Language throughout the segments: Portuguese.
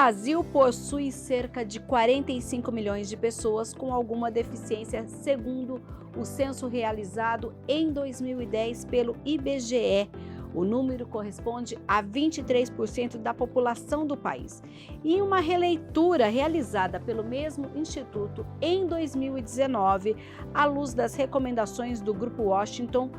Brasil possui cerca de 45 milhões de pessoas com alguma deficiência, segundo o censo realizado em 2010 pelo IBGE. O número corresponde a 23% da população do país. Em uma releitura realizada pelo mesmo instituto em 2019, à luz das recomendações do Grupo Washington,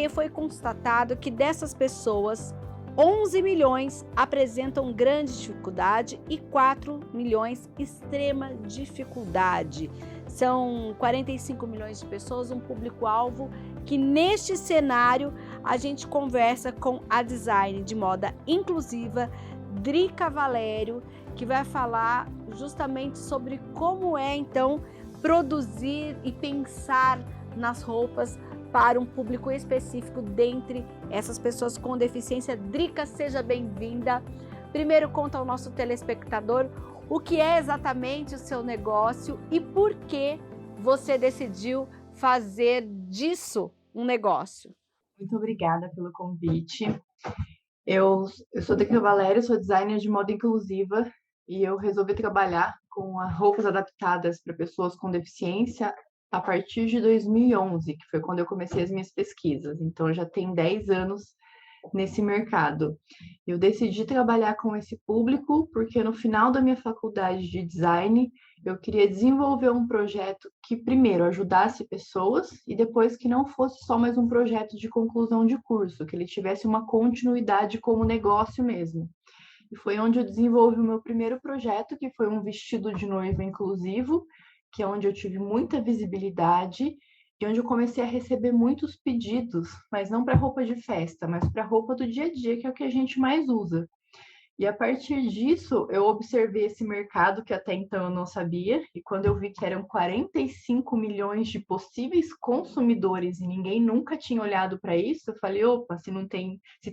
foi constatado que dessas pessoas, 11 milhões apresentam grande dificuldade e 4 milhões extrema dificuldade. São 45 milhões de pessoas, um público-alvo que neste cenário a gente conversa com a design de moda inclusiva, Drica Valério, que vai falar justamente sobre como é então produzir e pensar nas roupas para um público específico dentre essas pessoas com deficiência. Drica, seja bem-vinda. Primeiro, conta ao nosso telespectador o que é exatamente o seu negócio e por que você decidiu fazer disso um negócio. Muito obrigada pelo convite. Eu sou Drica Valério, sou designer de moda inclusiva e eu resolvi trabalhar com roupas adaptadas para pessoas com deficiência a partir de 2011, que foi quando eu comecei as minhas pesquisas. Então, já tem 10 anos nesse mercado. Eu decidi trabalhar com esse público porque no final da minha faculdade de design, eu queria desenvolver um projeto que primeiro ajudasse pessoas e depois que não fosse só mais um projeto de conclusão de curso, que ele tivesse uma continuidade como negócio mesmo. E foi onde eu desenvolvi o meu primeiro projeto, que foi um vestido de noiva inclusivo, que é onde eu tive muita visibilidade e onde eu comecei a receber muitos pedidos, mas não para roupa de festa, mas para roupa do dia a dia, que é o que a gente mais usa. E a partir disso, eu observei esse mercado que até então eu não sabia, e quando eu vi que eram 45 milhões de possíveis consumidores e ninguém nunca tinha olhado para isso, eu falei, opa, se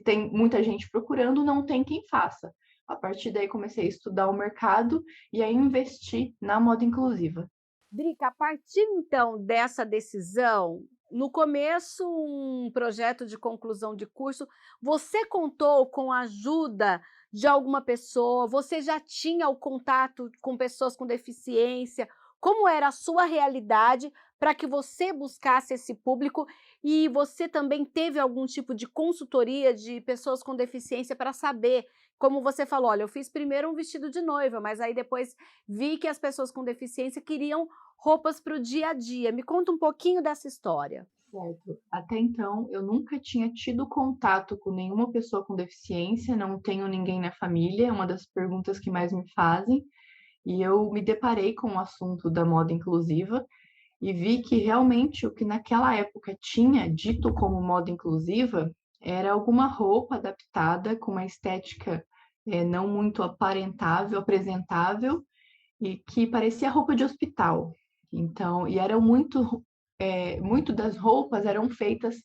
tem muita gente procurando, não tem quem faça. A partir daí comecei a estudar o mercado e a investir na moda inclusiva. Drica, a partir então dessa decisão, no começo um projeto de conclusão de curso, você contou com a ajuda de alguma pessoa? Você já tinha o contato com pessoas com deficiência? Como era a sua realidade para que você buscasse esse público? E você também teve algum tipo de consultoria de pessoas com deficiência para saber, como você falou, olha, eu fiz primeiro um vestido de noiva, mas aí depois vi que as pessoas com deficiência queriam roupas para o dia a dia. Me conta um pouquinho dessa história. Certo. Até então, eu nunca tinha tido contato com nenhuma pessoa com deficiência, não tenho ninguém na família, é uma das perguntas que mais me fazem. E eu me deparei com o assunto da moda inclusiva e vi que realmente o que naquela época tinha dito como moda inclusiva era alguma roupa adaptada com uma estética não muito aparentável, apresentável e que parecia roupa de hospital. Então, e eram muito das roupas eram feitas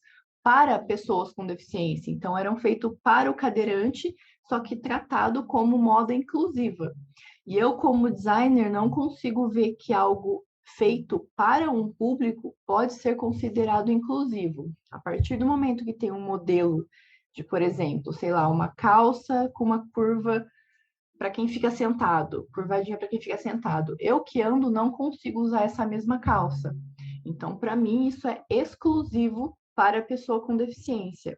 para pessoas com deficiência, então eram feitos para o cadeirante, só que tratado como moda inclusiva. E eu, como designer, não consigo ver que algo feito para um público pode ser considerado inclusivo. A partir do momento que tem um modelo de, por exemplo, sei lá, uma calça com uma curva para quem fica sentado, curvadinha para quem fica sentado. Eu que ando não consigo usar essa mesma calça. Então, para mim, isso é exclusivo para a pessoa com deficiência.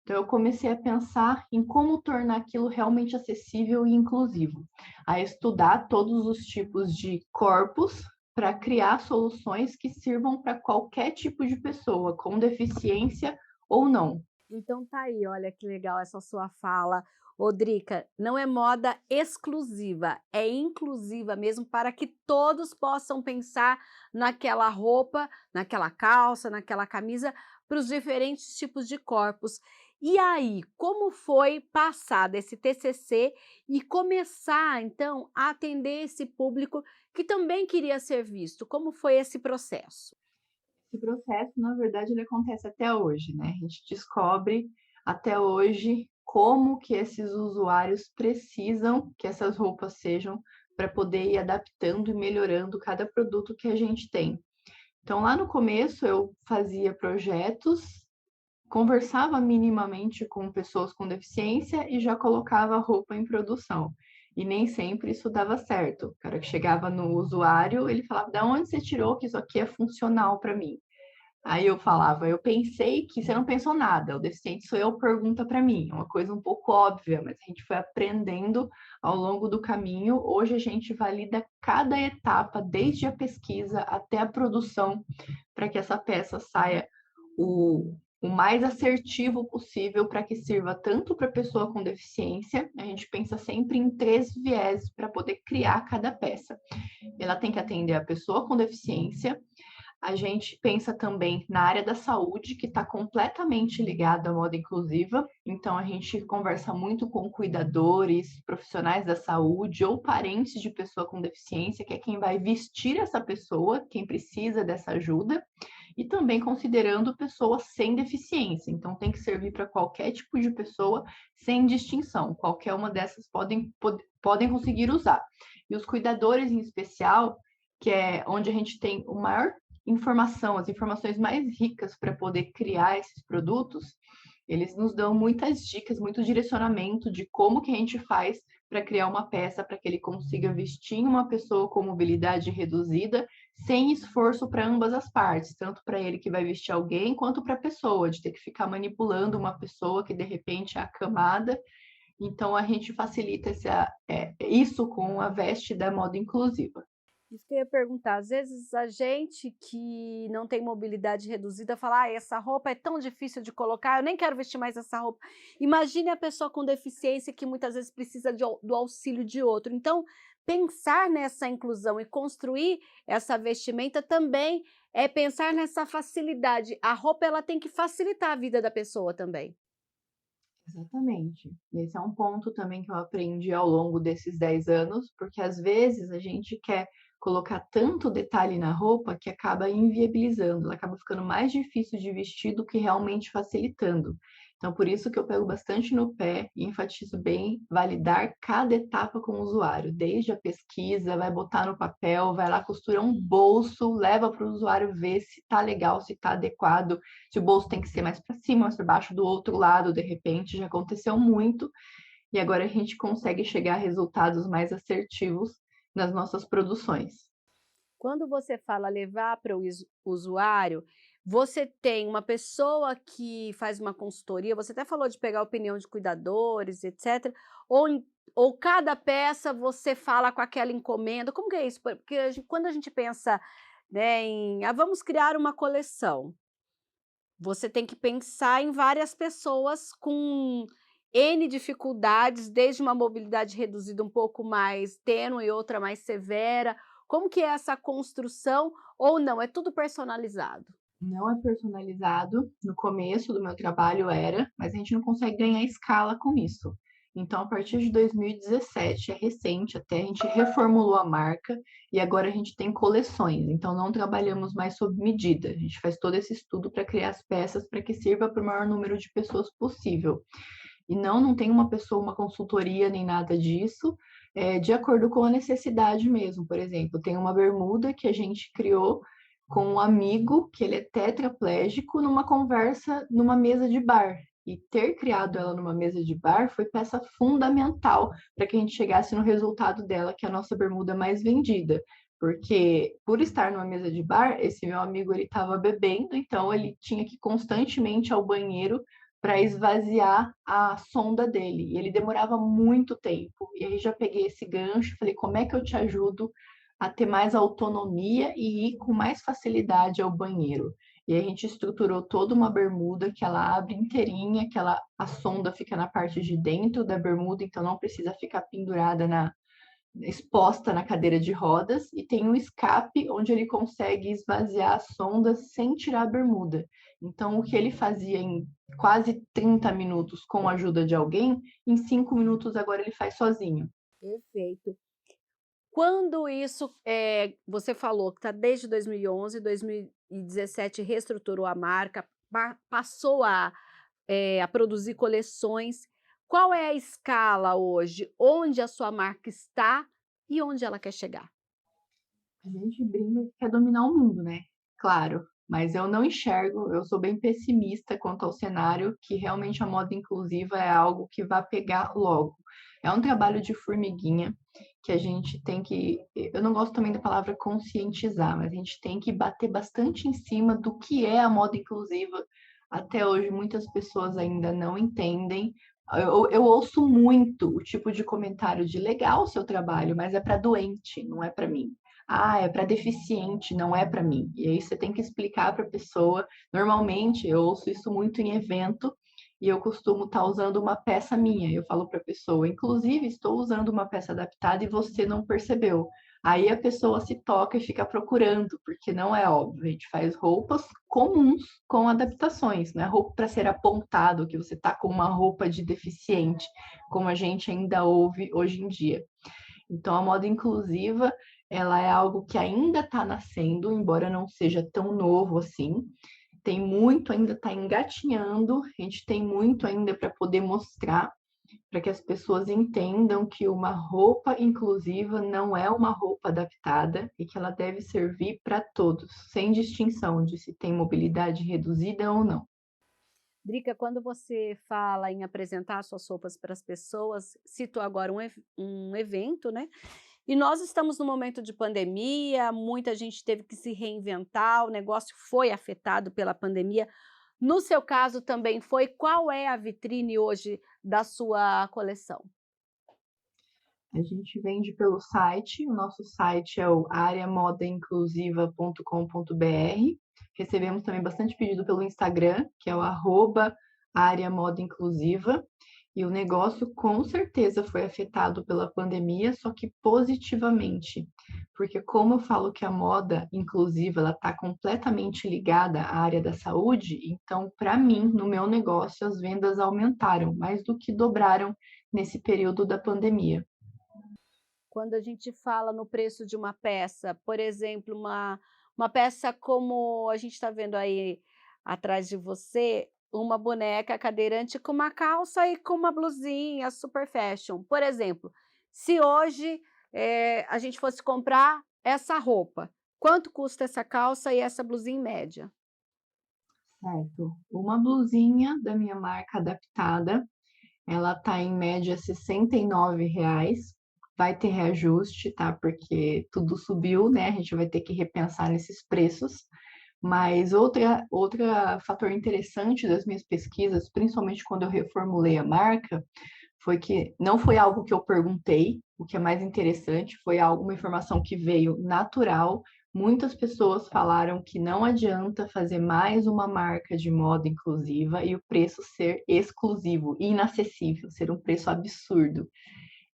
Então, eu comecei a pensar em como tornar aquilo realmente acessível e inclusivo, a estudar todos os tipos de corpos para criar soluções que sirvam para qualquer tipo de pessoa, com deficiência ou não. Então tá aí, olha que legal essa sua fala. Ô, Drica, não é moda exclusiva, é inclusiva mesmo para que todos possam pensar naquela roupa, naquela calça, naquela camisa, para os diferentes tipos de corpos. E aí, como foi passar desse TCC e começar, então, a atender esse público que também queria ser visto? Como foi esse processo? Esse processo, na verdade, ele acontece até hoje, né? A gente descobre até hoje como que esses usuários precisam que essas roupas sejam para poder ir adaptando e melhorando cada produto que a gente tem. Então, lá no começo, eu fazia projetos, conversava minimamente com pessoas com deficiência e já colocava a roupa em produção. e nem sempre isso dava certo. O cara que chegava no usuário, ele falava: "Da onde você tirou que isso aqui é funcional para mim?". Aí eu falava: "Eu pensei que você não pensou nada, o deficiente sou eu, pergunta para mim". É uma coisa um pouco óbvia, mas a gente foi aprendendo ao longo do caminho. Hoje a gente valida cada etapa, desde a pesquisa até a produção, para que essa peça saia o mais assertivo possível para que sirva tanto para a pessoa com deficiência. A gente pensa sempre em 3 viés para poder criar cada peça. Ela tem que atender a pessoa com deficiência, a gente pensa também na área da saúde, que está completamente ligada à moda inclusiva. Então, a gente conversa muito com cuidadores, profissionais da saúde ou parentes de pessoa com deficiência, que é quem vai vestir essa pessoa, quem precisa dessa ajuda, e também considerando pessoas sem deficiência. Então, tem que servir para qualquer tipo de pessoa, sem distinção. Qualquer uma dessas podem conseguir usar. E os cuidadores, em especial, que é onde a gente tem o maior informação, as informações mais ricas para poder criar esses produtos, eles nos dão muitas dicas, muito direcionamento de como que a gente faz para criar uma peça para que ele consiga vestir uma pessoa com mobilidade reduzida sem esforço para ambas as partes, tanto para ele que vai vestir alguém, quanto para a pessoa, de ter que ficar manipulando uma pessoa que de repente é acamada. Então a gente facilita isso com a veste da moda inclusiva. Isso que eu ia perguntar, às vezes a gente que não tem mobilidade reduzida fala: "Ah, essa roupa é tão difícil de colocar, eu nem quero vestir mais essa roupa". Imagine a pessoa com deficiência que muitas vezes precisa do auxílio de outro. Então, pensar nessa inclusão e construir essa vestimenta também é pensar nessa facilidade. A roupa ela tem que facilitar a vida da pessoa também. Exatamente. E esse é um ponto também que eu aprendi ao longo desses 10 anos, porque às vezes a gente quer colocar tanto detalhe na roupa que acaba inviabilizando, ela acaba ficando mais difícil de vestir do que realmente facilitando. Então, por isso que eu pego bastante no pé e enfatizo bem validar cada etapa com o usuário, desde a pesquisa, vai botar no papel, vai lá, costura um bolso, leva para o usuário ver se tá legal, se tá adequado, se o bolso tem que ser mais para cima, mais para baixo, do outro lado, de repente, já aconteceu muito, e agora a gente consegue chegar a resultados mais assertivos nas nossas produções. Quando você fala levar para o usuário, você tem uma pessoa que faz uma consultoria, você até falou de pegar a opinião de cuidadores, etc. Ou, ou cada peça você fala com aquela encomenda, como que é isso? Porque quando a gente pensa, né, em vamos criar uma coleção, você tem que pensar em várias pessoas com N dificuldades, desde uma mobilidade reduzida um pouco mais tênue e outra mais severa. Como que é essa construção ou não, é tudo personalizado? Não é personalizado, no começo do meu trabalho era, mas a gente não consegue ganhar escala com isso. Então, a partir de 2017, é recente até, a gente reformulou a marca e agora a gente tem coleções. Então, não trabalhamos mais sob medida. A gente faz todo esse estudo para criar as peças para que sirva para o maior número de pessoas possível. E não tem uma pessoa, uma consultoria nem nada disso, de acordo com a necessidade mesmo. Por exemplo, tem uma bermuda que a gente criou com um amigo que ele é tetraplégico numa conversa numa mesa de bar. E ter criado ela numa mesa de bar foi peça fundamental para que a gente chegasse no resultado dela, que é a nossa bermuda mais vendida. Porque por estar numa mesa de bar, esse meu amigo ele estava bebendo, então ele tinha que constantemente ir ao banheiro para esvaziar a sonda dele. E ele demorava muito tempo. E aí já peguei esse gancho, falei, como é que eu te ajudo a ter mais autonomia e ir com mais facilidade ao banheiro? E aí a gente estruturou toda uma bermuda que ela abre inteirinha, que a sonda fica na parte de dentro da bermuda, então não precisa ficar pendurada exposta na cadeira de rodas, e tem um escape onde ele consegue esvaziar a sonda sem tirar a bermuda. Então, o que ele fazia em quase 30 minutos com a ajuda de alguém, em 5 minutos agora ele faz sozinho. Perfeito. Quando isso, você falou que está desde 2011, 2017 reestruturou a marca, passou a produzir coleções. Qual é a escala hoje? Onde a sua marca está e onde ela quer chegar? A gente brinca que quer dominar o mundo, né? Claro, mas eu não enxergo, eu sou bem pessimista quanto ao cenário, que realmente a moda inclusiva é algo que vai pegar logo. É um trabalho de formiguinha que a gente tem que. Eu não gosto também da palavra conscientizar, mas a gente tem que bater bastante em cima do que é a moda inclusiva. Até hoje, muitas pessoas ainda não entendem. Eu ouço muito o tipo de comentário de legal o seu trabalho, mas é para doente, não é para mim. Ah, é para deficiente, não é para mim. E aí você tem que explicar para a pessoa. Normalmente, eu ouço isso muito em evento e eu costumo estar usando uma peça minha. Eu falo para a pessoa, inclusive, estou usando uma peça adaptada e você não percebeu. Aí a pessoa se toca e fica procurando, porque não é óbvio. A gente faz roupas comuns com adaptações, não é roupa para ser apontado, que você está com uma roupa de deficiente, como a gente ainda ouve hoje em dia. Então, a moda inclusiva, ela é algo que ainda está nascendo, embora não seja tão novo assim. Tem muito ainda está engatinhando, a gente tem muito ainda para poder mostrar, para que as pessoas entendam que uma roupa inclusiva não é uma roupa adaptada e que ela deve servir para todos, sem distinção de se tem mobilidade reduzida ou não. Drica, quando você fala em apresentar suas roupas para as pessoas, citou agora um evento, né? E nós estamos num momento de pandemia, muita gente teve que se reinventar, o negócio foi afetado pela pandemia. No seu caso também foi. Qual é a vitrine hoje da sua coleção? A gente vende pelo site, o nosso site é o areamodainclusiva.com.br. Recebemos também bastante pedido pelo Instagram, que é o @areamodaInclusiva. E o negócio com certeza foi afetado pela pandemia, só que positivamente, porque como eu falo que a moda inclusiva ela está completamente ligada à área da saúde, então para mim, no meu negócio, as vendas aumentaram, mais do que dobraram nesse período da pandemia. Quando a gente fala no preço de uma peça, por exemplo, uma peça como a gente está vendo aí atrás de você, uma boneca cadeirante com uma calça e com uma blusinha super fashion. Por exemplo, se hoje a gente fosse comprar essa roupa, quanto custa essa calça e essa blusinha em média? Certo. Uma blusinha da minha marca adaptada, ela tá em média R$ 69. Vai ter reajuste, tá? Porque tudo subiu, né? A gente vai ter que repensar nesses preços. Mas outra fator interessante das minhas pesquisas, principalmente quando eu reformulei a marca, foi que não foi algo que eu perguntei, o que é mais interessante, foi uma informação que veio natural. Muitas pessoas falaram que não adianta fazer mais uma marca de moda inclusiva e o preço ser exclusivo e inacessível, ser um preço absurdo.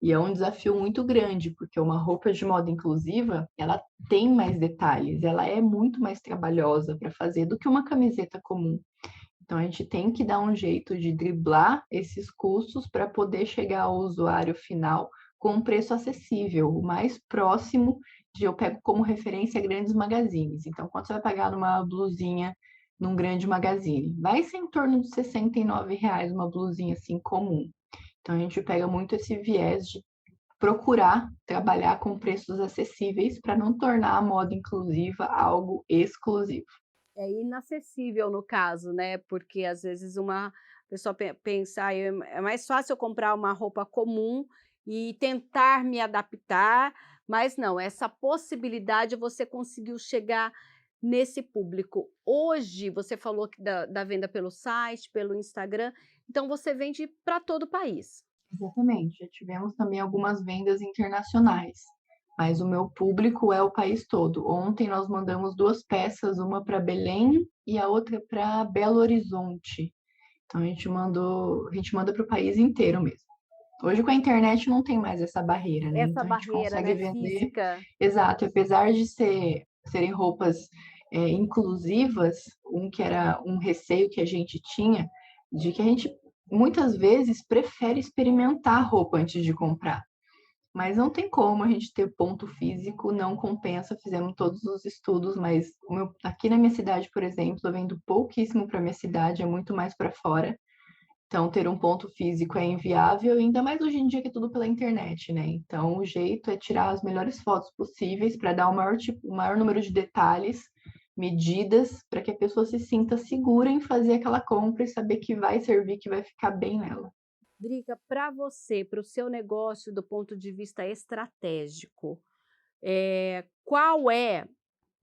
E é um desafio muito grande, porque uma roupa de moda inclusiva, ela tem mais detalhes, ela é muito mais trabalhosa para fazer do que uma camiseta comum. Então, a gente tem que dar um jeito de driblar esses custos para poder chegar ao usuário final com um preço acessível, o mais próximo de eu pego como referência grandes magazines. Então, quanto você vai pagar numa blusinha num grande magazine? Vai ser em torno de R$ 69 uma blusinha assim comum. Então, a gente pega muito esse viés de procurar trabalhar com preços acessíveis para não tornar a moda inclusiva algo exclusivo. É inacessível no caso, né, porque às vezes uma pessoa pensa: "Ai, é mais fácil eu comprar uma roupa comum e tentar me adaptar", mas não, essa possibilidade você conseguiu chegar nesse público. Hoje você falou que da venda pelo site, pelo Instagram, então você vende para todo o país. Exatamente, já tivemos também algumas vendas internacionais, mas o meu público é o país todo. Ontem nós mandamos duas peças, uma para Belém e a outra para Belo Horizonte. Então a gente manda para o país inteiro mesmo. Hoje com a internet não tem mais essa barreira, né? Essa Então a gente barreira, consegue né, vender. física. Exato, apesar de serem roupas inclusivas, que era um receio que a gente tinha, de que a gente muitas vezes prefere experimentar a roupa antes de comprar. Mas não tem como a gente ter ponto físico, não compensa. Fizemos todos os estudos, mas aqui na minha cidade, por exemplo, eu vendo pouquíssimo para minha cidade, é muito mais para fora. Então, ter um ponto físico é inviável, ainda mais hoje em dia que é tudo pela internet, né? Então, o jeito é tirar as melhores fotos possíveis para dar o maior número de detalhes, medidas, para que a pessoa se sinta segura em fazer aquela compra e saber que vai servir, que vai ficar bem nela. Drica, para você, para o seu negócio do ponto de vista estratégico, qual é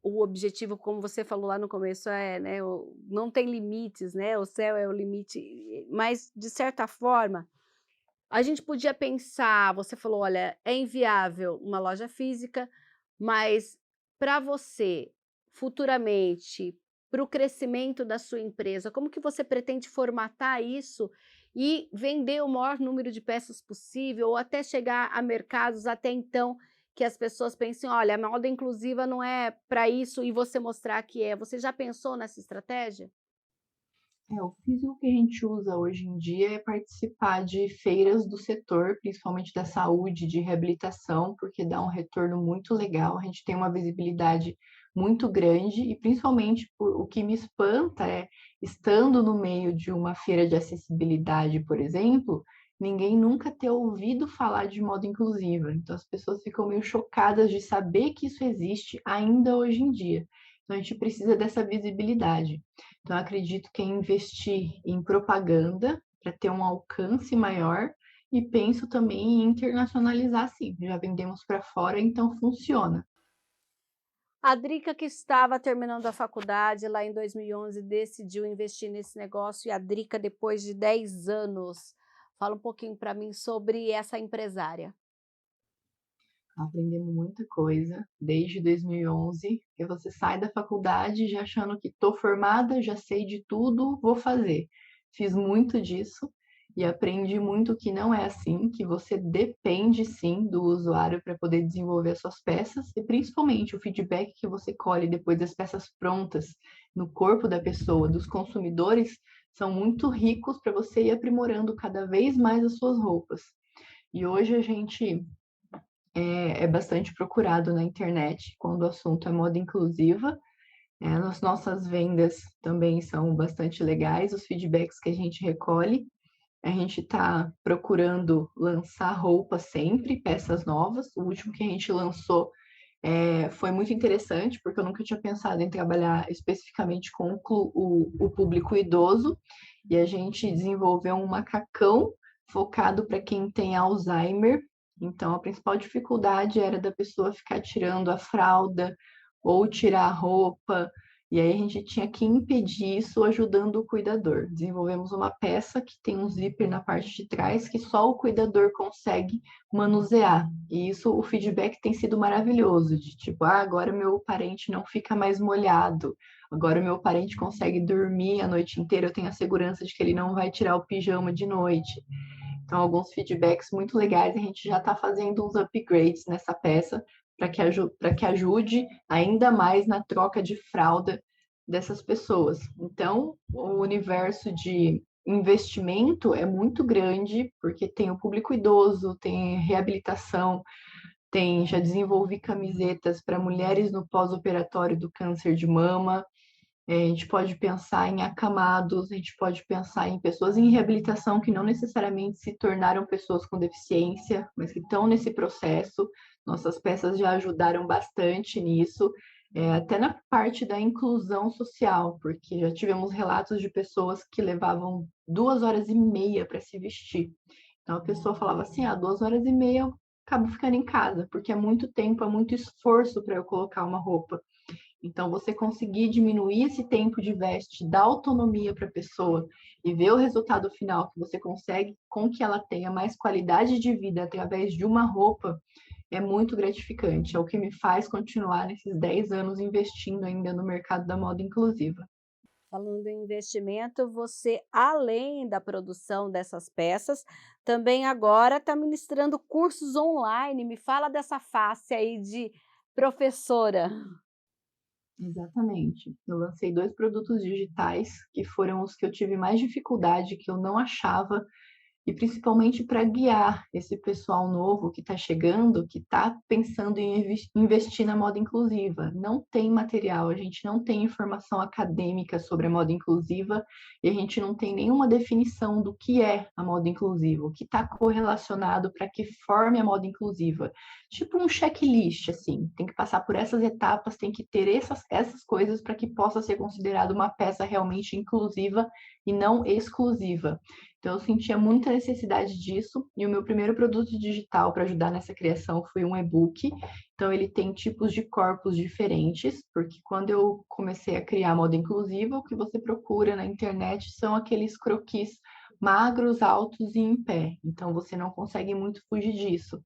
o objetivo, como você falou lá no começo, né, não tem limites, né, o céu é o limite, mas de certa forma, a gente podia pensar, você falou: "Olha, é inviável uma loja física", mas para você, futuramente, para o crescimento da sua empresa, como que você pretende formatar isso e vender o maior número de peças possível ou até chegar a mercados até então que as pessoas pensem: "Olha, a moda inclusiva não é para isso", e você mostrar que é. Você já pensou nessa estratégia? O físico que a gente usa hoje em dia é participar de feiras do setor, principalmente da saúde, de reabilitação, porque dá um retorno muito legal, a gente tem uma visibilidade muito grande e principalmente o que me espanta é, estando no meio de uma feira de acessibilidade, por exemplo, ninguém nunca ter ouvido falar de moda inclusiva. Então as pessoas ficam meio chocadas de saber que isso existe ainda hoje em dia. Então a gente precisa dessa visibilidade. Então, eu acredito que é investir em propaganda para ter um alcance maior e penso também em internacionalizar, sim. Já vendemos para fora, então funciona. A Drica, que estava terminando a faculdade lá em 2011, decidiu investir nesse negócio, e a Drica, depois de 10 anos, fala um pouquinho para mim sobre essa empresária. Aprendemos muita coisa desde 2011, que você sai da faculdade já achando que estou formada, já sei de tudo, vou fazer. Fiz muito disso e aprendi muito que não é assim, que você depende sim do usuário para poder desenvolver as suas peças e principalmente o feedback que você colhe depois das peças prontas no corpo da pessoa, dos consumidores, são muito ricos para você ir aprimorando cada vez mais as suas roupas. E hoje a gente é bastante procurado na internet quando o assunto é moda inclusiva. As nossas vendas também são bastante legais, os feedbacks que a gente recolhe. A gente está procurando lançar roupa sempre, peças novas. O último que a gente lançou foi muito interessante, porque eu nunca tinha pensado em trabalhar especificamente com o público idoso. E a gente desenvolveu um macacão focado para quem tem Alzheimer. Então, a principal dificuldade era da pessoa ficar tirando a fralda ou tirar a roupa. E aí a gente tinha que impedir isso ajudando o cuidador. Desenvolvemos uma peça que tem um zíper na parte de trás que só o cuidador consegue manusear. E isso, o feedback tem sido maravilhoso, de tipo, agora meu parente não fica mais molhado, agora o meu parente consegue dormir a noite inteira, eu tenho a segurança de que ele não vai tirar o pijama de noite. Então, alguns feedbacks muito legais, a gente já está fazendo uns upgrades nessa peça para que ajude ainda mais na troca de fralda dessas pessoas. Então, o universo de investimento é muito grande, porque tem o público idoso, tem reabilitação, já desenvolvi camisetas para mulheres no pós-operatório do câncer de mama. A gente pode pensar em acamados, a gente pode pensar em pessoas em reabilitação que não necessariamente se tornaram pessoas com deficiência, mas que estão nesse processo. Nossas peças já ajudaram bastante nisso, até na parte da inclusão social, porque já tivemos relatos de pessoas que levavam 2 horas e meia para se vestir. Então a pessoa falava assim: 2 horas e meia eu acabo ficando em casa, porque é muito tempo, é muito esforço para eu colocar uma roupa. Então, você conseguir diminuir esse tempo de veste, dar autonomia para a pessoa e ver o resultado final que você consegue com que ela tenha mais qualidade de vida através de uma roupa é muito gratificante. É o que me faz continuar nesses 10 anos investindo ainda no mercado da moda inclusiva. Falando em investimento, você, além da produção dessas peças, também agora está ministrando cursos online. Me fala dessa face aí de professora. Exatamente. Eu lancei 2 produtos digitais que foram os que eu tive mais dificuldade, que eu não achava e principalmente para guiar esse pessoal novo que está chegando, que está pensando em investir na moda inclusiva. Não tem material, a gente não tem informação acadêmica sobre a moda inclusiva e a gente não tem nenhuma definição do que é a moda inclusiva, o que está correlacionado para que forme a moda inclusiva. Tipo um checklist, assim, tem que passar por essas etapas, tem que ter essas coisas para que possa ser considerado uma peça realmente inclusiva e não exclusiva. Então, eu sentia muita necessidade disso, e o meu primeiro produto digital para ajudar nessa criação foi um e-book. Então, ele tem tipos de corpos diferentes, porque quando eu comecei a criar moda inclusiva, o que você procura na internet são aqueles croquis magros, altos e em pé. Então, você não consegue muito fugir disso.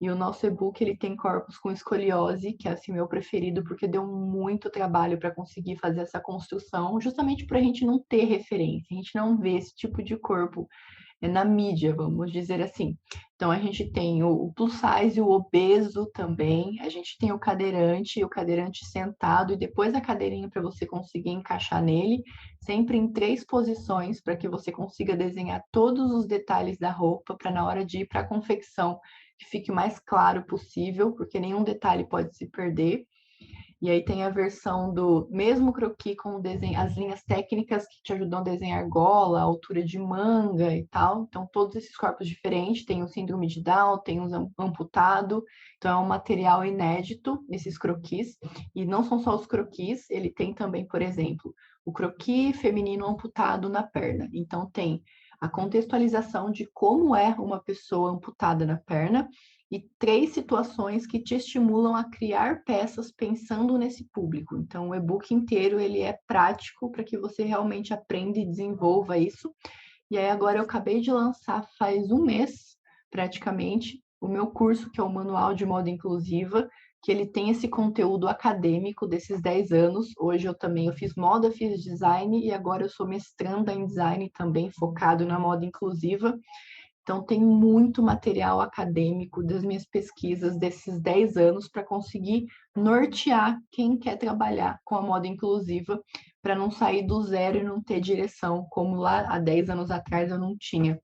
E o nosso e-book ele tem corpos com escoliose, que é assim meu preferido, porque deu muito trabalho para conseguir fazer essa construção, justamente para a gente não ter referência, a gente não vê esse tipo de corpo na mídia, vamos dizer assim. Então a gente tem o plus size e o obeso também, a gente tem o cadeirante sentado e depois a cadeirinha para você conseguir encaixar nele, sempre em 3 posições para que você consiga desenhar todos os detalhes da roupa para na hora de ir para a confecção que fique o mais claro possível, porque nenhum detalhe pode se perder. E aí tem a versão do mesmo croquis com o desenho, as linhas técnicas que te ajudam a desenhar gola, altura de manga e tal. Então, todos esses corpos diferentes, tem o síndrome de Down, tem os amputado. Então, é um material inédito, esses croquis. E não são só os croquis, ele tem também, por exemplo, o croquis feminino amputado na perna. Então, tem a contextualização de como é uma pessoa amputada na perna e 3 situações que te estimulam a criar peças pensando nesse público. Então, o e-book inteiro ele é prático para que você realmente aprenda e desenvolva isso. E aí agora eu acabei de lançar faz um mês, praticamente, o meu curso, que é o Manual de Moda Inclusiva, que ele tem esse conteúdo acadêmico desses 10 anos. Hoje eu fiz moda, fiz design e agora eu sou mestranda em design também, focado na moda inclusiva. Então, tem muito material acadêmico das minhas pesquisas desses 10 anos para conseguir nortear quem quer trabalhar com a moda inclusiva, para não sair do zero e não ter direção, como lá há 10 anos atrás eu não tinha.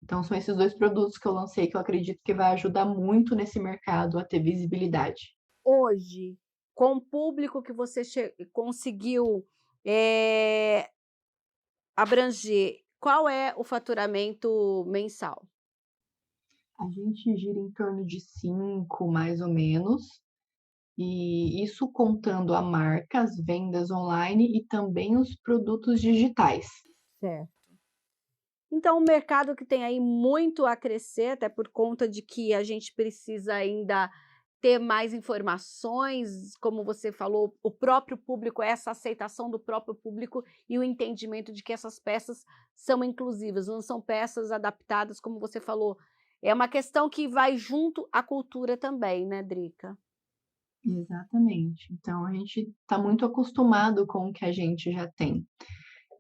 Então, são esses 2 produtos que eu lancei que eu acredito que vai ajudar muito nesse mercado a ter visibilidade. Hoje, com o público que você conseguiu abranger, qual é o faturamento mensal? A gente gira em torno de 5, mais ou menos, e isso contando a marca, as vendas online e também os produtos digitais. Certo. Então, um mercado que tem aí muito a crescer, até por conta de que a gente precisa ainda ter mais informações, como você falou, o próprio público, essa aceitação do próprio público e o entendimento de que essas peças são inclusivas, não são peças adaptadas, como você falou. É uma questão que vai junto à cultura também, né, Drica? Exatamente. Então, a gente está muito acostumado com o que a gente já tem.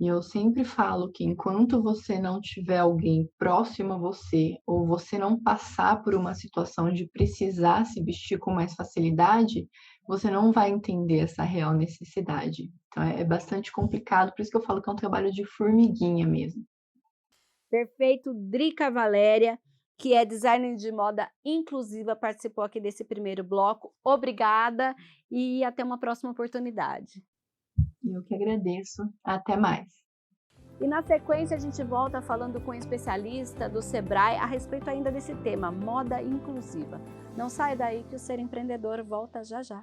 E eu sempre falo que enquanto você não tiver alguém próximo a você, ou você não passar por uma situação de precisar se vestir com mais facilidade, você não vai entender essa real necessidade. Então, é bastante complicado, por isso que eu falo que é um trabalho de formiguinha mesmo. Perfeito, Drica Valéria, que é designer de moda inclusiva, participou aqui desse primeiro bloco. Obrigada e até uma próxima oportunidade. Eu que agradeço. Até mais. E na sequência a gente volta falando com um especialista do Sebrae a respeito ainda desse tema, moda inclusiva. Não sai daí que o Ser Empreendedor volta já já.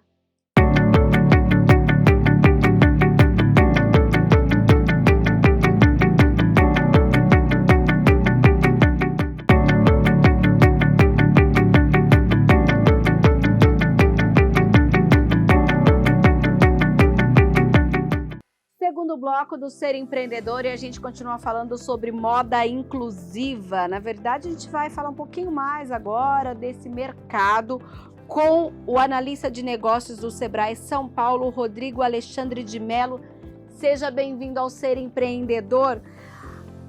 Segundo bloco do Ser Empreendedor, e a gente continua falando sobre moda inclusiva. Na verdade, a gente vai falar um pouquinho mais agora desse mercado com o analista de negócios do Sebrae São Paulo, Rodrigo Alexandre de Mello. Seja bem-vindo ao Ser Empreendedor.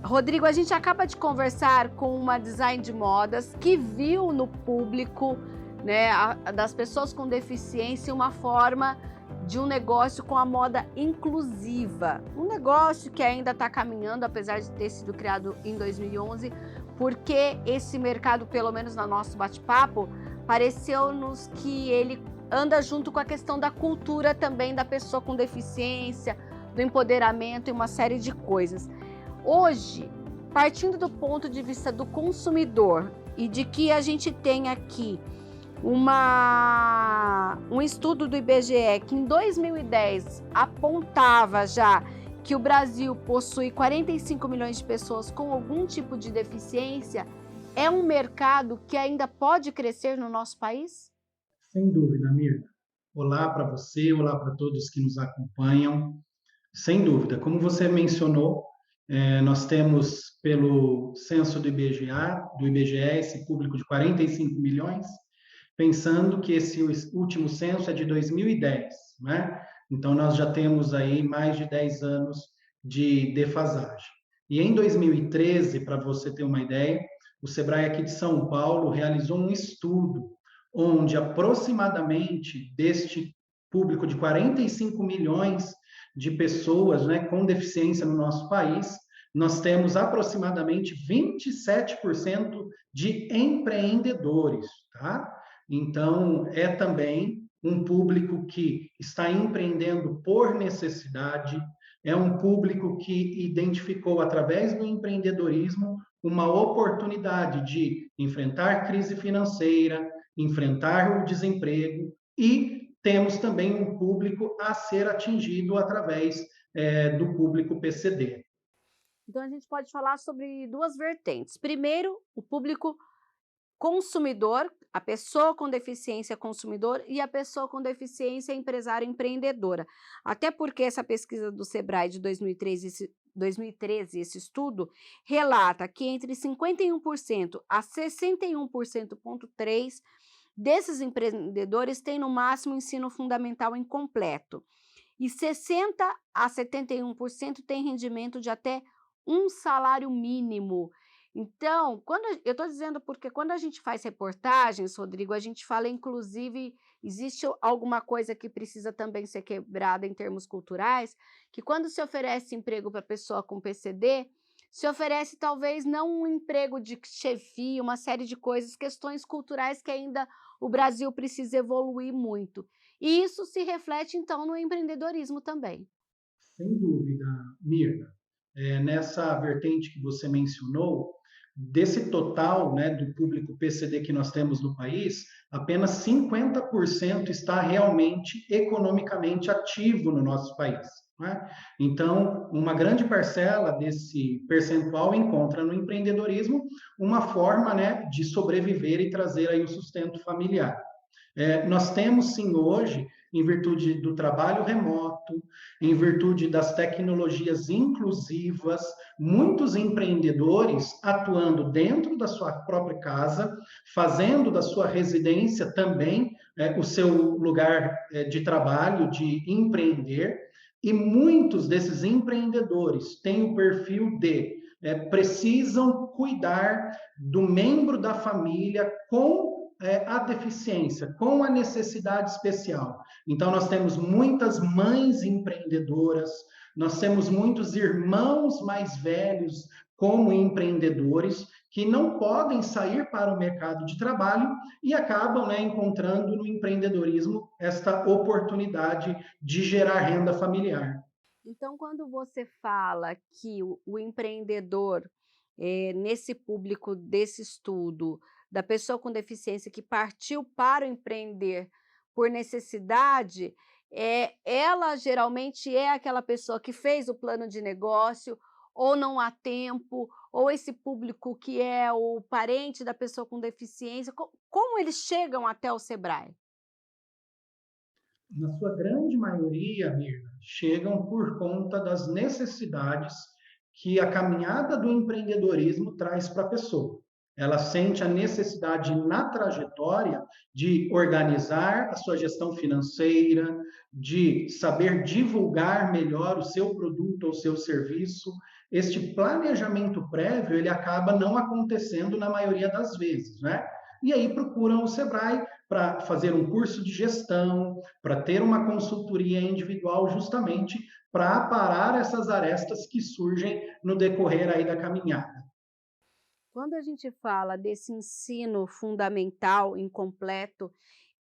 Rodrigo, a gente acaba de conversar com uma design de modas que viu no público, né, das pessoas com deficiência uma forma de um negócio com a moda inclusiva. Um negócio que ainda está caminhando, apesar de ter sido criado em 2011, porque esse mercado, pelo menos no nosso bate-papo, pareceu-nos que ele anda junto com a questão da cultura também da pessoa com deficiência, do empoderamento e uma série de coisas. Hoje, partindo do ponto de vista do consumidor e de que a gente tem aqui um estudo do IBGE que em 2010 apontava já que o Brasil possui 45 milhões de pessoas com algum tipo de deficiência, é um mercado que ainda pode crescer no nosso país? Sem dúvida, Mirna. Olá para você, olá para todos que nos acompanham. Sem dúvida, como você mencionou, nós temos pelo censo do IBGE, esse público de 45 milhões, pensando que esse último censo é de 2010, né? Então nós já temos aí mais de 10 anos de defasagem. E em 2013, para você ter uma ideia, o Sebrae aqui de São Paulo realizou um estudo onde aproximadamente deste público de 45 milhões de pessoas, né, com deficiência no nosso país, nós temos aproximadamente 27% de empreendedores, tá? Então, é também um público que está empreendendo por necessidade, é um público que identificou, através do empreendedorismo, uma oportunidade de enfrentar crise financeira, enfrentar o desemprego e temos também um público a ser atingido através do público PCD. Então, a gente pode falar sobre duas vertentes. Primeiro, o público consumidor, a pessoa com deficiência consumidor e a pessoa com deficiência empresária empreendedora. Até porque essa pesquisa do Sebrae de 2013, esse estudo, relata que entre 51% a 61,3% desses empreendedores têm no máximo ensino fundamental incompleto e 60 a 71% têm rendimento de até um salário mínimo. Então, eu estou dizendo porque quando a gente faz reportagens, Rodrigo, a gente fala, inclusive, existe alguma coisa que precisa também ser quebrada em termos culturais, que quando se oferece emprego para pessoa com PCD, se oferece talvez não um emprego de chefia, uma série de coisas, questões culturais que ainda o Brasil precisa evoluir muito. E isso se reflete, então, no empreendedorismo também. Sem dúvida, Mirna. Nessa vertente que você mencionou, desse total, né, do público PCD que nós temos no país, apenas 50% está realmente economicamente ativo no nosso país, né? Então, uma grande parcela desse percentual encontra no empreendedorismo uma forma, né, de sobreviver e trazer aí o sustento familiar. Nós temos sim hoje, em virtude do trabalho remoto, em virtude das tecnologias inclusivas, muitos empreendedores atuando dentro da sua própria casa, fazendo da sua residência também o seu lugar de trabalho, de empreender, e muitos desses empreendedores têm o perfil de precisam cuidar do membro da família com a deficiência, com a necessidade especial. Então, nós temos muitas mães empreendedoras, nós temos muitos irmãos mais velhos como empreendedores que não podem sair para o mercado de trabalho e acabam, né, encontrando no empreendedorismo esta oportunidade de gerar renda familiar. Então, quando você fala que o empreendedor, nesse público desse estudo, da pessoa com deficiência que partiu para o empreender por necessidade, ela geralmente é aquela pessoa que fez o plano de negócio, ou não há tempo, ou esse público que é o parente da pessoa com deficiência. Como eles chegam até o Sebrae? Na sua grande maioria, Mirna, chegam por conta das necessidades que a caminhada do empreendedorismo traz para a pessoa. Ela sente a necessidade na trajetória de organizar a sua gestão financeira, de saber divulgar melhor o seu produto ou seu serviço. Este planejamento prévio, ele acaba não acontecendo na maioria das vezes, né? E aí procuram o Sebrae para fazer um curso de gestão, para ter uma consultoria individual, justamente para aparar essas arestas que surgem no decorrer aí da caminhada. Quando a gente fala desse ensino fundamental incompleto,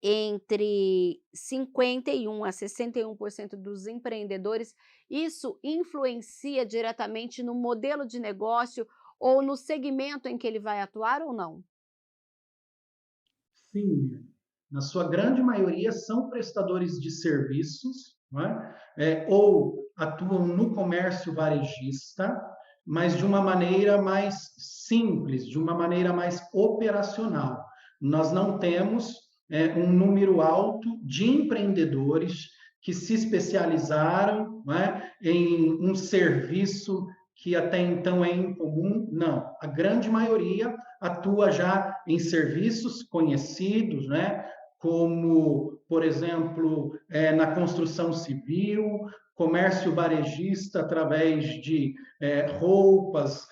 entre 51 a 61% dos empreendedores, isso influencia diretamente no modelo de negócio ou no segmento em que ele vai atuar ou não? Sim, na sua grande maioria são prestadores de serviços, não é? Ou atuam no comércio varejista, mas de uma maneira mais simples, de uma maneira mais operacional. Nós não temos um número alto de empreendedores que se especializaram, né, em um serviço que até então é incomum. Não, a grande maioria atua já em serviços conhecidos, né, como, por exemplo, na construção civil, comércio varejista através de roupas,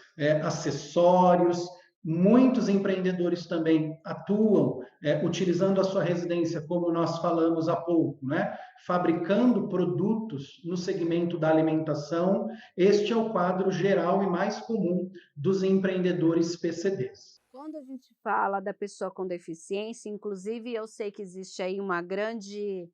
acessórios. Muitos empreendedores também atuam utilizando a sua residência, como nós falamos há pouco, né? Fabricando produtos no segmento da alimentação. Este é o quadro geral e mais comum dos empreendedores PCDs. Quando a gente fala da pessoa com deficiência, inclusive eu sei que existe aí uma grande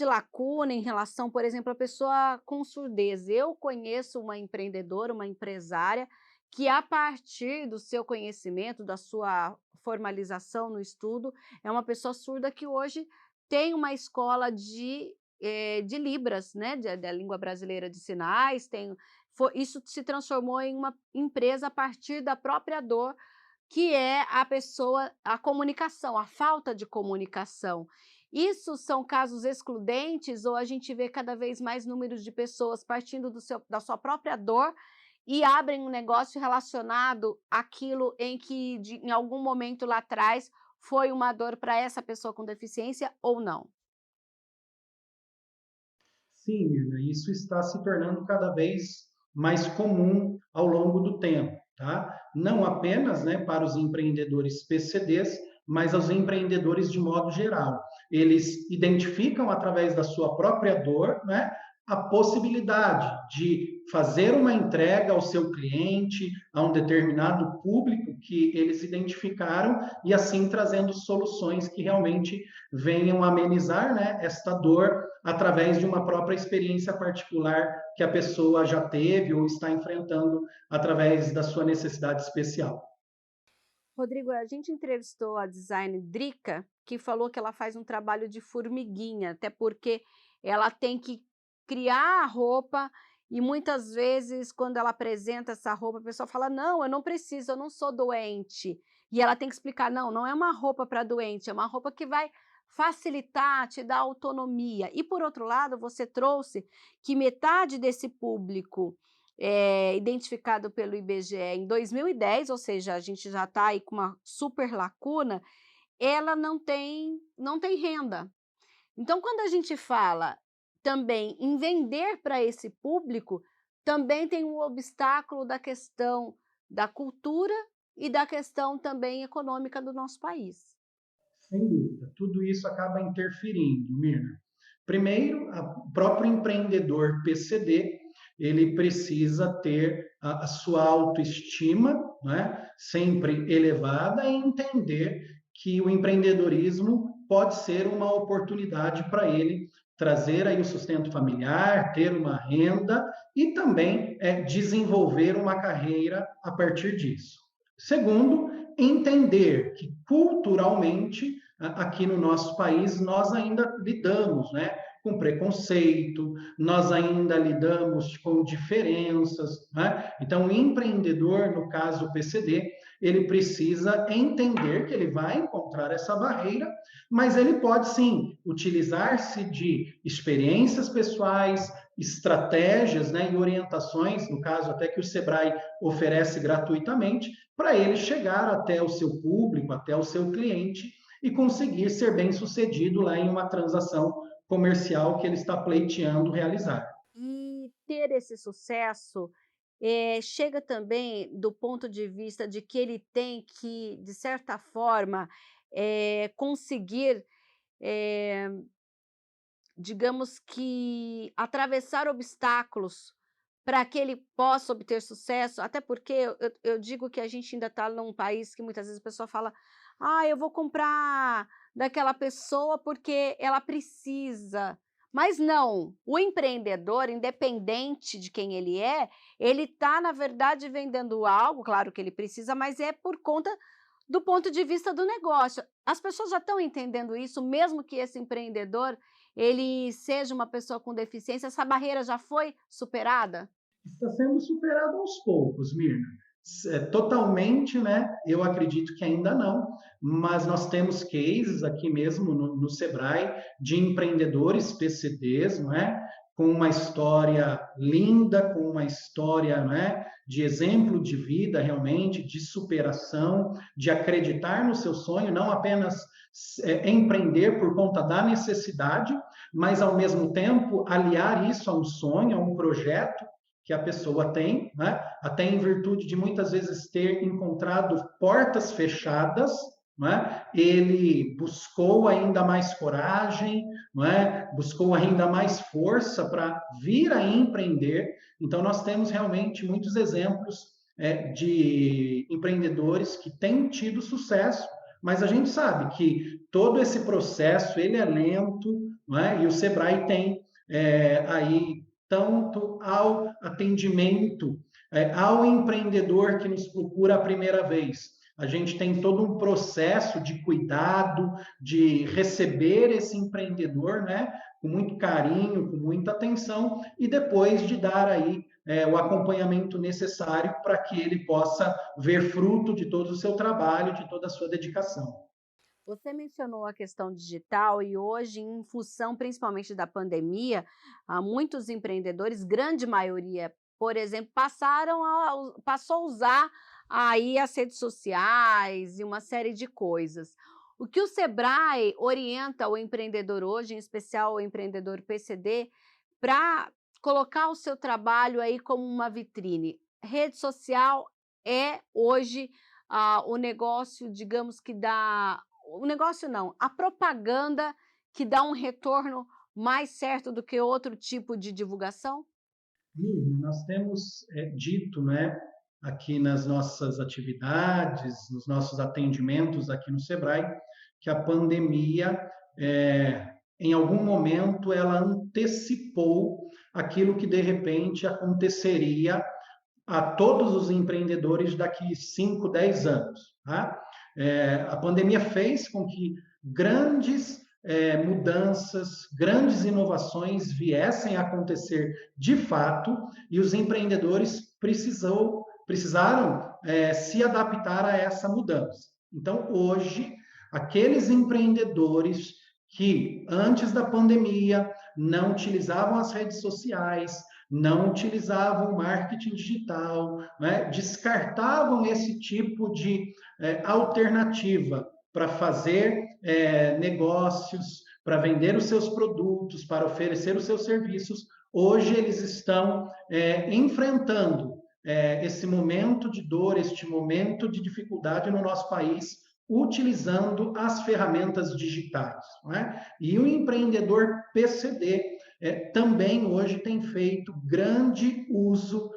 lacuna em relação, por exemplo, à pessoa com surdez. Eu conheço uma empreendedora, uma empresária, que a partir do seu conhecimento, da sua formalização no estudo, é uma pessoa surda que hoje tem uma escola de Libras, né, da língua brasileira de sinais, isso se transformou em uma empresa a partir da própria dor, que é a comunicação, a falta de comunicação. Isso são casos excludentes ou a gente vê cada vez mais números de pessoas partindo da sua própria dor e abrem um negócio relacionado àquilo em que, em algum momento lá atrás, foi uma dor para essa pessoa com deficiência ou não? Sim, Mirna, isso está se tornando cada vez mais comum ao longo do tempo, tá? Não apenas, né, para os empreendedores PCDs, mas aos empreendedores de modo geral. Eles identificam através da sua própria dor, né, a possibilidade de fazer uma entrega ao seu cliente, a um determinado público que eles identificaram e assim trazendo soluções que realmente venham amenizar, né, esta dor através de uma própria experiência particular que a pessoa já teve ou está enfrentando através da sua necessidade especial. Rodrigo, a gente entrevistou a designer Drica, que falou que ela faz um trabalho de formiguinha, até porque ela tem que criar a roupa e muitas vezes, quando ela apresenta essa roupa, a pessoa fala, não, eu não preciso, eu não sou doente. E ela tem que explicar, não é uma roupa para doente, é uma roupa que vai facilitar, te dar autonomia. E, por outro lado, você trouxe que metade desse público identificado pelo IBGE em 2010, ou seja, a gente já está aí com uma super lacuna, ela não tem renda. Então, quando a gente fala também em vender para esse público, também tem um obstáculo da questão da cultura e da questão também econômica do nosso país. Sem dúvida, tudo isso acaba interferindo, Mirna. Primeiro, o próprio empreendedor PCD, ele precisa ter a sua autoestima, né, sempre elevada e entender que o empreendedorismo pode ser uma oportunidade para ele trazer aí o sustento familiar, ter uma renda e também desenvolver uma carreira a partir disso. Segundo, entender que culturalmente aqui no nosso país nós ainda lidamos, né, com preconceito, nós ainda lidamos com diferenças, né? Então, o empreendedor, no caso o PCD, ele precisa entender que ele vai encontrar essa barreira, mas ele pode sim utilizar-se de experiências pessoais, estratégias, né, e orientações, no caso até que o Sebrae oferece gratuitamente, para ele chegar até o seu público, até o seu cliente e conseguir ser bem-sucedido lá em uma transação comercial que ele está pleiteando realizar. E ter esse sucesso chega também do ponto de vista de que ele tem que, de certa forma, conseguir, digamos que, atravessar obstáculos para que ele possa obter sucesso, até porque eu digo que a gente ainda está num país que muitas vezes a pessoa fala, eu vou comprar daquela pessoa porque ela precisa. Mas não, o empreendedor, independente de quem ele está, na verdade, vendendo algo, claro que ele precisa, mas é por conta do ponto de vista do negócio. As pessoas já estão entendendo isso, mesmo que esse empreendedor ele seja uma pessoa com deficiência? Essa barreira já foi superada? Está sendo superado aos poucos, Mirna. Totalmente, né? Eu acredito que ainda não, mas nós temos cases aqui mesmo no Sebrae de empreendedores PCDs, não é? Com uma história linda, com uma história, não é? De exemplo de vida, realmente, de superação, de acreditar no seu sonho, não apenas empreender por conta da necessidade, mas ao mesmo tempo aliar isso a um sonho, a um projeto que a pessoa tem, né? Até em virtude de muitas vezes ter encontrado portas fechadas, né? Ele buscou ainda mais coragem, né? Buscou ainda mais força para vir a empreender. Então, nós temos realmente muitos exemplos de empreendedores que têm tido sucesso, mas a gente sabe que todo esse processo ele é lento, né? E o Sebrae tem aí tanto ao atendimento, ao empreendedor que nos procura a primeira vez. A gente tem todo um processo de cuidado, de receber esse empreendedor, né, com muito carinho, com muita atenção, e depois de dar aí o acompanhamento necessário para que ele possa ver fruto de todo o seu trabalho, de toda a sua dedicação. Você mencionou a questão digital e hoje, em função principalmente da pandemia, muitos empreendedores, grande maioria, por exemplo, passou a usar aí as redes sociais e uma série de coisas. O que o Sebrae orienta o empreendedor hoje, em especial o empreendedor PCD, para colocar o seu trabalho aí como uma vitrine? Rede social é hoje o negócio, digamos que dá o negócio não, a propaganda que dá um retorno mais certo do que outro tipo de divulgação? Nós temos dito, né, aqui nas nossas atividades, nos nossos atendimentos aqui no Sebrae, que a pandemia, em algum momento, ela antecipou aquilo que de repente aconteceria a todos os empreendedores daqui 5, 10 anos. Tá? A pandemia fez com que grandes mudanças, grandes inovações viessem a acontecer de fato e os empreendedores precisaram se adaptar a essa mudança. Então, hoje, aqueles empreendedores que antes da pandemia não utilizavam as redes sociais, não utilizavam marketing digital, né? Descartavam esse tipo de alternativa para fazer negócios, para vender os seus produtos, para oferecer os seus serviços. Hoje eles estão enfrentando esse momento de dor, este momento de dificuldade no nosso país, utilizando as ferramentas digitais. Não é? E o empreendedor PCD também hoje tem feito grande uso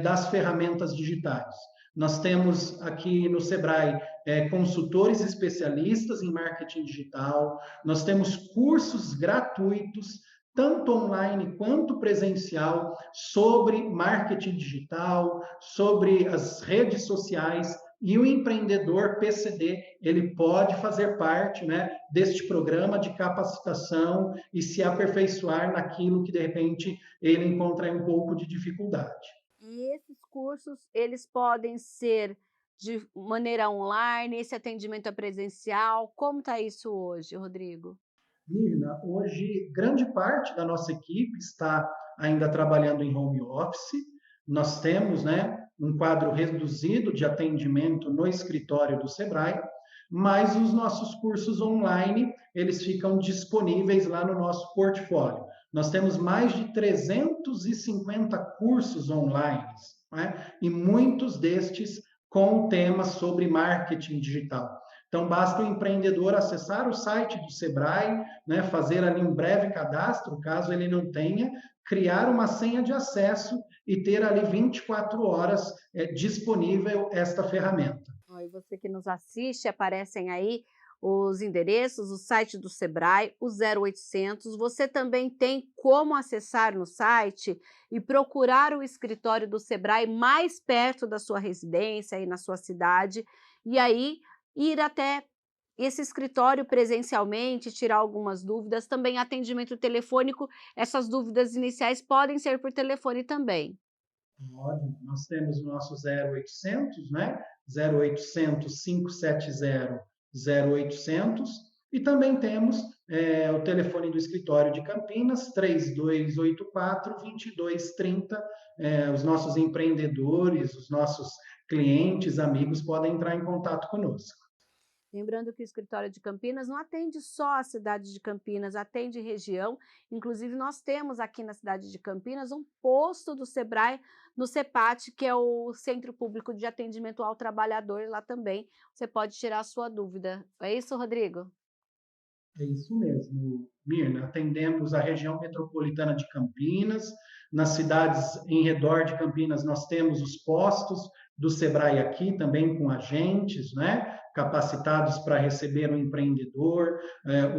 das ferramentas digitais. Nós temos aqui no Sebrae consultores especialistas em marketing digital, nós temos cursos gratuitos, tanto online quanto presencial, sobre marketing digital, sobre as redes sociais, e o empreendedor PCD, ele pode fazer parte, né, deste programa de capacitação e se aperfeiçoar naquilo que, de repente, ele encontra um pouco de dificuldade. E esses cursos, eles podem ser de maneira online, esse atendimento é presencial? Como está isso hoje, Rodrigo? Mirna, hoje grande parte da nossa equipe está ainda trabalhando em home office. Nós temos, né, um quadro reduzido de atendimento no escritório do Sebrae, mas os nossos cursos online, eles ficam disponíveis lá no nosso portfólio. Nós temos mais de 350 cursos online, né? E muitos destes com temas sobre marketing digital. Então, basta o empreendedor acessar o site do Sebrae, né, fazer ali um breve cadastro, caso ele não tenha, criar uma senha de acesso e ter ali 24 horas disponível esta ferramenta. E você que nos assiste, aparecem aí os endereços, o site do Sebrae, o 0800. Você também tem como acessar no site e procurar o escritório do Sebrae mais perto da sua residência e na sua cidade, e aí ir até esse escritório presencialmente, tirar algumas dúvidas, também atendimento telefônico, essas dúvidas iniciais podem ser por telefone também. Pode. Nós temos o nosso 0800, né? 0800 570 0800 e também temos o telefone do escritório de Campinas, 3284-2230. Os nossos empreendedores, os nossos clientes, amigos podem entrar em contato conosco. Lembrando que o escritório de Campinas não atende só a cidade de Campinas, atende região. Inclusive, nós temos aqui na cidade de Campinas um posto do Sebrae no CEPAT, que é o Centro Público de Atendimento ao Trabalhador. Lá também você pode tirar a sua dúvida. É isso, Rodrigo? É isso mesmo, Mirna. Atendemos a região metropolitana de Campinas. Nas cidades em redor de Campinas, nós temos os postos do Sebrae aqui, também com agentes, né? Capacitados para receber o empreendedor,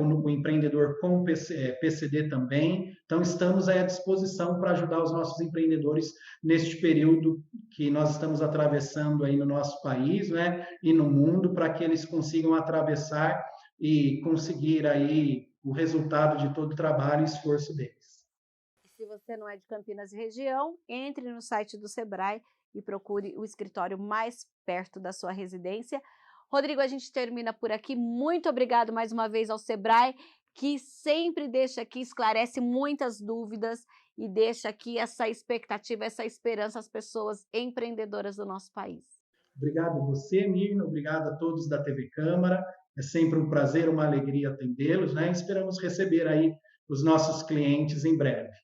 o empreendedor com PCD também. Então, estamos aí à disposição para ajudar os nossos empreendedores neste período que nós estamos atravessando aí no nosso país, né? E no mundo, para que eles consigam atravessar e conseguir aí o resultado de todo o trabalho e esforço deles. Se você não é de Campinas e região, entre no site do Sebrae e procure o escritório mais perto da sua residência. Rodrigo, a gente termina por aqui. Muito obrigado mais uma vez ao Sebrae, que sempre deixa aqui, esclarece muitas dúvidas e deixa aqui essa expectativa, essa esperança às pessoas empreendedoras do nosso país. Obrigado a você, Mirna, obrigado a todos da TV Câmara. É sempre um prazer, uma alegria atendê-los, né? Esperamos receber aí os nossos clientes em breve.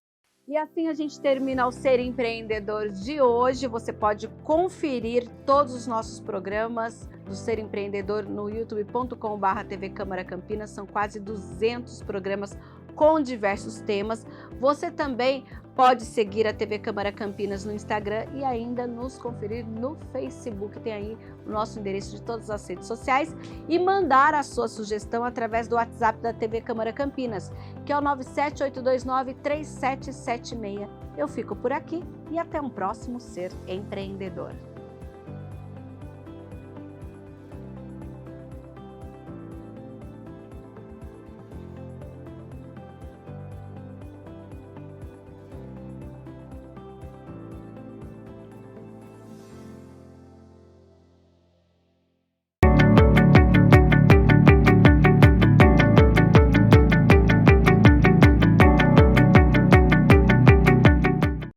E assim a gente termina o Ser Empreendedor de hoje. Você pode conferir todos os nossos programas do Ser Empreendedor no youtube.com/TV Câmara Campinas. São quase 200 programas com diversos temas. Você também pode seguir a TV Câmara Campinas no Instagram e ainda nos conferir no Facebook. Tem aí o nosso endereço de todas as redes sociais e mandar a sua sugestão através do WhatsApp da TV Câmara Campinas, que é o 978293776. Eu fico por aqui e até um próximo Ser Empreendedor.